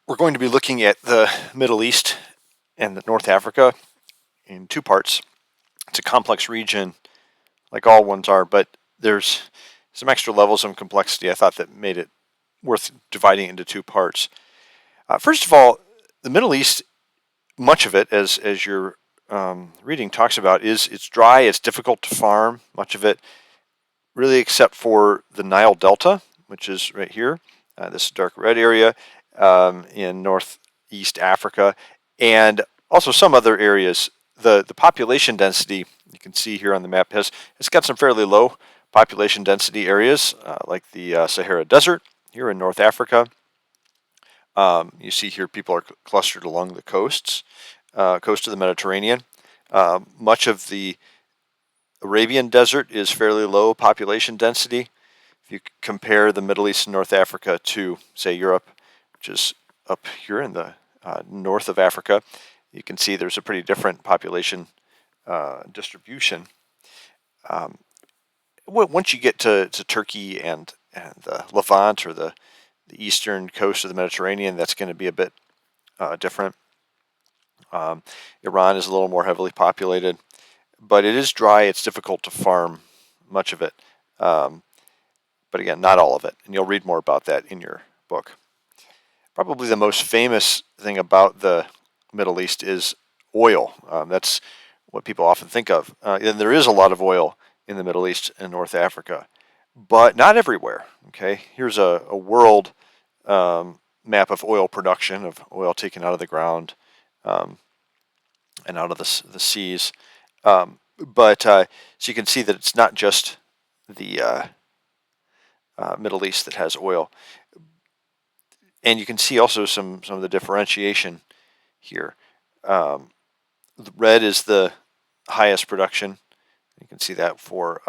We're going to be looking at the Middle East and North Africa in two parts. It's a complex region, like all ones are, but there's some extra levels of complexity I thought that made it worth dividing into two parts. First of all, the Middle East, much of it, as your reading talks about, is it's dry, it's difficult to farm, much of it, really except for the Nile Delta, which is right here, this dark red area in northeast Africa, and also some other areas. The population density, you can see here on the map, it's got some fairly low population density areas, like the Sahara Desert here in North Africa. You see here people are clustered along the coast of the Mediterranean. Much of the Arabian Desert is fairly low population density. If you compare the Middle East and North Africa to, say, Europe, which is up here in the north of Africa, you can see there's a pretty different population distribution. Once you get to Turkey and the Levant, or the eastern coast of the Mediterranean, that's going to be a bit different. Iran is a little more heavily populated, but it is dry. It's difficult to farm much of it. But again, not all of it. And you'll read more about that in your book. Probably the most famous thing about the Middle East is oil. That's what people often think of. And there is a lot of oil in the Middle East and North Africa, but not everywhere. Okay, here's a world map of oil production, of oil taken out of the ground and out of the seas. So you can see that it's not just the Middle East that has oil. And you can see also some of the differentiation here. The red is the highest production. You can see that for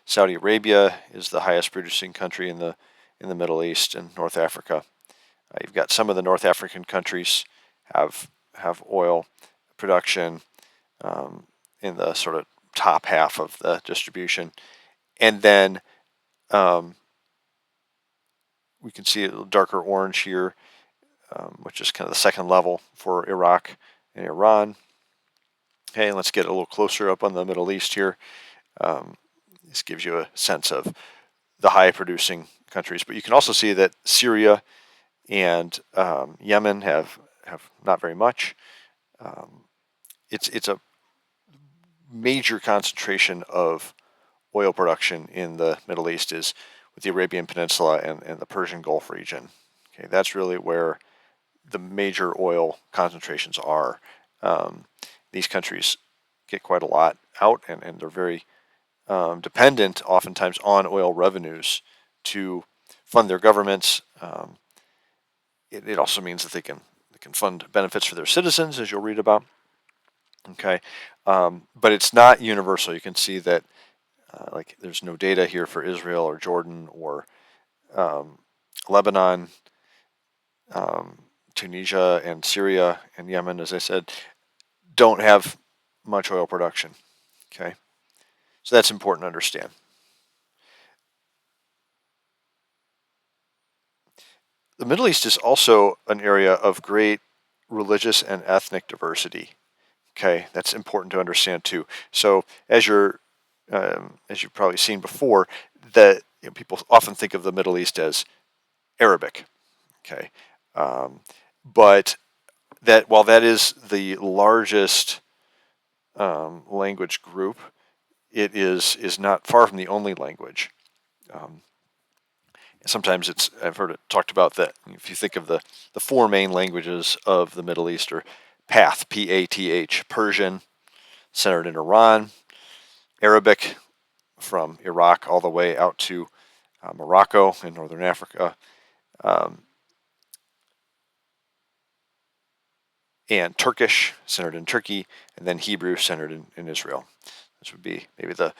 Saudi Arabia is the highest producing country in the Middle East and North Africa. You've got some of the North African countries have oil production in the sort of top half of the distribution, and then we can see a darker orange here, which is kind of the second level for Iraq and Iran. Okay, let's get a little closer up on the Middle East here. This gives you a sense of the high producing countries, but you can also see that Syria and Yemen have not very much. It's a major concentration of oil production in the Middle East is with the Arabian Peninsula and the Persian Gulf region. Okay, that's really where the major oil concentrations are. These countries get quite a lot out, and they're very dependent oftentimes on oil revenues to fund their governments. It also means that they can fund benefits for their citizens, as you'll read about. Okay, but it's not universal. You can see that like there's no data here for Israel or Jordan or Lebanon, Tunisia and Syria and Yemen, as I said, don't have much oil production. Okay, so that's important to understand. The Middle East is also an area of great religious and ethnic diversity. Okay, that's important to understand too. So as you've probably seen before, that people often think of the Middle East as Arabic. Okay, but that while that is the largest language group, it is not far from the only language. Sometimes I've heard it talked about that if you think of the four main languages of the Middle East are PATH, P-A-T-H, Persian, centered in Iran, Arabic from Iraq all the way out to Morocco in northern Africa, and Turkish, centered in Turkey, and then Hebrew, centered in Israel. This would be maybe the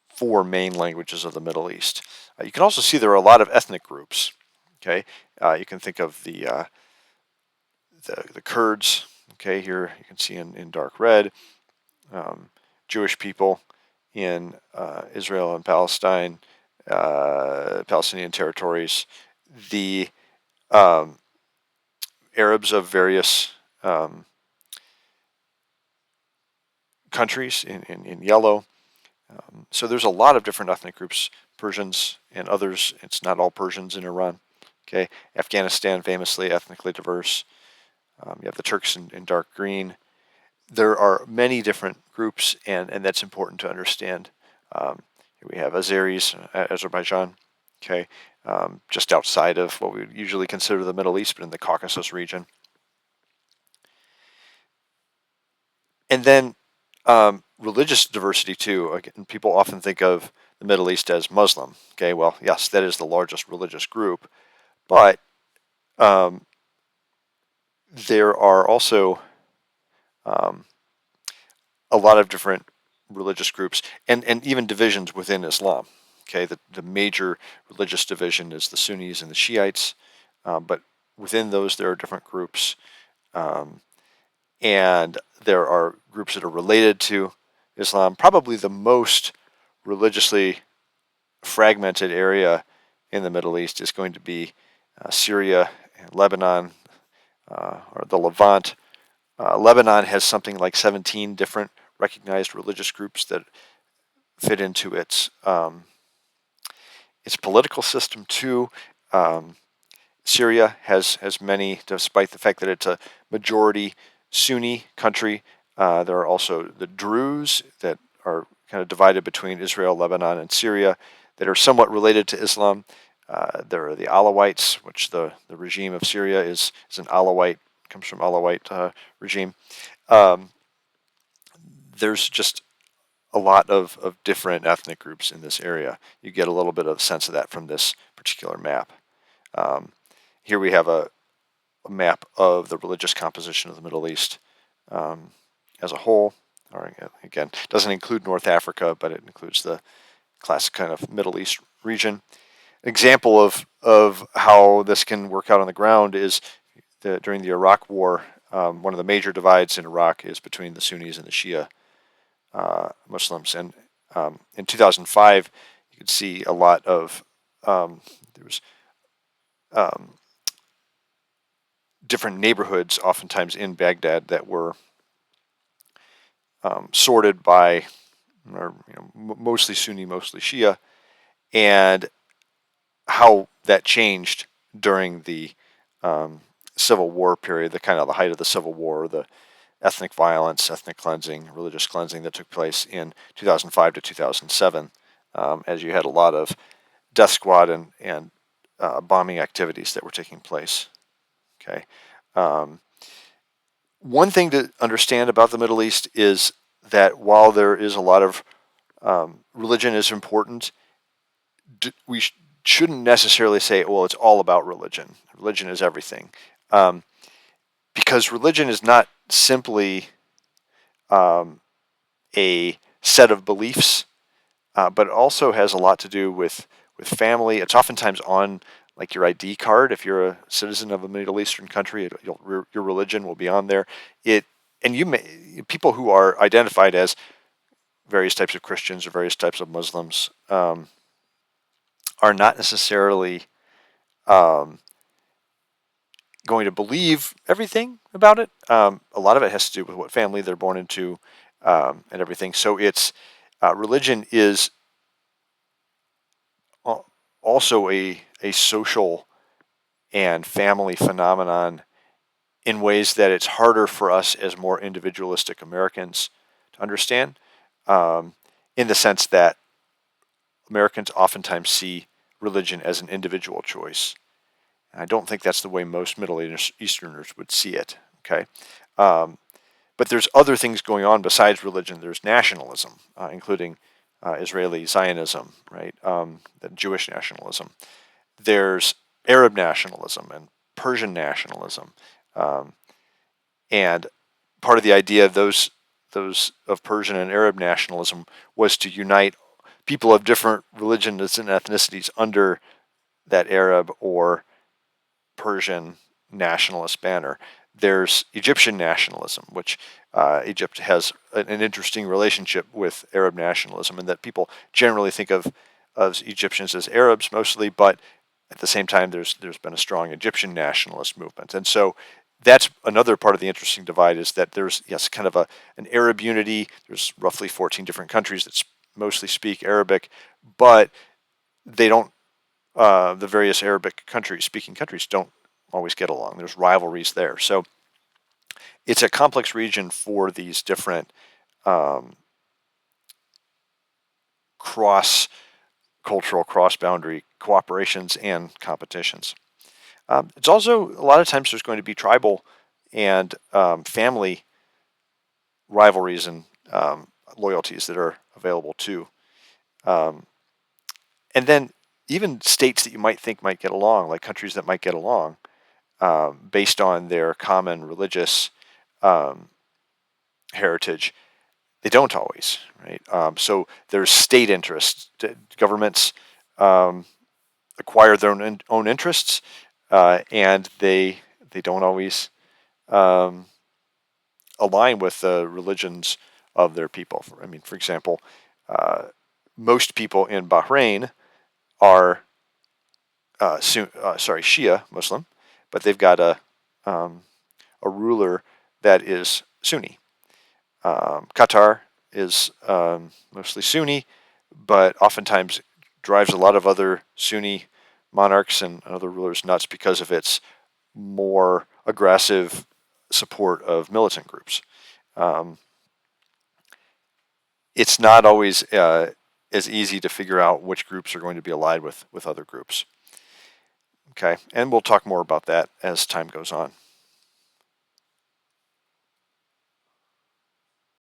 four main languages of the Middle East. You can also see there are a lot of ethnic groups. Okay, you can think of the Kurds. Okay, here you can see in dark red, Jewish people in Israel and Palestine, Palestinian territories, the um, Arabs of various um, countries in yellow. So there's a lot of different ethnic groups, Persians and others. It's not all Persians in Iran. Okay, Afghanistan famously ethnically diverse. You have the Turks in dark green. There are many different groups, and that's important to understand. Here we have Azeris, Azerbaijan, okay, just outside of what we would usually consider the Middle East, but in the Caucasus region. And then religious diversity too. Again, people often think of the Middle East as Muslim. Okay, well, yes, that is the largest religious group, but um, there are also um, a lot of different religious groups and even divisions within Islam. Okay, the major religious division is the Sunnis and the Shiites, but within those there are different groups, um, and there are groups that are related to Islam. Probably the most religiously fragmented area in the Middle East is going to be Syria and Lebanon, or the Levant. Lebanon has something like 17 different recognized religious groups that fit into its political system too. Um, Syria has many, despite the fact that it's a majority Sunni country. There are also the Druze that are kind of divided between Israel, Lebanon, and Syria that are somewhat related to Islam. There are the Alawites, which the regime of Syria is an Alawite, comes from Alawite regime. Um, there's just a lot of different ethnic groups in this area. You get a little bit of a sense of that from this particular map. Um, Here we have a map of the religious composition of the Middle East um, as a whole. Or again, doesn't include North Africa, but it includes the classic kind of Middle East region. An example of how this can work out on the ground is during the Iraq War. One of the major divides in Iraq is between the Sunnis and the Shia Muslims. And in 2005, you could see a lot of there was um, different neighborhoods, oftentimes in Baghdad, that were sorted by, or, mostly Sunni, mostly Shia, and how that changed during the um, Civil War period, the kind of the height of the Civil War, the ethnic violence, ethnic cleansing, religious cleansing that took place in 2005 to 2007, as you had a lot of death squad and bombing activities that were taking place. Okay. Um, One thing to understand about the Middle East is that while there is a lot of religion is important, we shouldn't necessarily say, well, it's all about religion. Religion is everything. Um, because religion is not simply um, a set of beliefs, but it also has a lot to do with family. It's oftentimes on like your ID card. If you're a citizen of a Middle Eastern country, your religion will be on there. And people who are identified as various types of Christians or various types of Muslims are not necessarily um, going to believe everything about it. A lot of it has to do with what family they're born into and everything. So it's religion is also a social and family phenomenon in ways that it's harder for us as more individualistic Americans to understand, in the sense that Americans oftentimes see religion as an individual choice. And I don't think that's the way most Middle Easterners would see it. Okay, but there's other things going on besides religion. There's nationalism, including Israeli Zionism, right? The Jewish nationalism. There's Arab nationalism and Persian nationalism, um, and part of the idea of those of Persian and Arab nationalism was to unite people of different religions and ethnicities under that Arab or Persian nationalist banner. There's Egyptian nationalism, which Egypt has an interesting relationship with Arab nationalism, in that people generally think of Egyptians as Arabs mostly, but At the same time, there's been a strong Egyptian nationalist movement, and so that's another part of the interesting divide is that there's yes kind of an Arab unity. There's roughly 14 different countries that mostly speak Arabic, but they don't. The various Arabic countries, speaking countries, don't always get along. There's rivalries there, so it's a complex region for these different um, cross cultural, cross boundary cooperations and competitions. It's also a lot of times there's going to be tribal and family rivalries and loyalties that are available too. Um, and then even states that you might think might get along, like countries that might get along based on their common religious um, heritage, they don't always, right? So there's state interests. Governments um, acquire their own interests, and they don't always um, align with the religions of their people. I mean, for example, uh, most people in Bahrain are Shia Muslim, but they've got um, a ruler that is Sunni. Qatar is mostly Sunni, but oftentimes drives a lot of other Sunni monarchs and other rulers nuts because of its more aggressive support of militant groups. Um, it's not always as easy to figure out which groups are going to be allied with other groups. Okay, and we'll talk more about that as time goes on.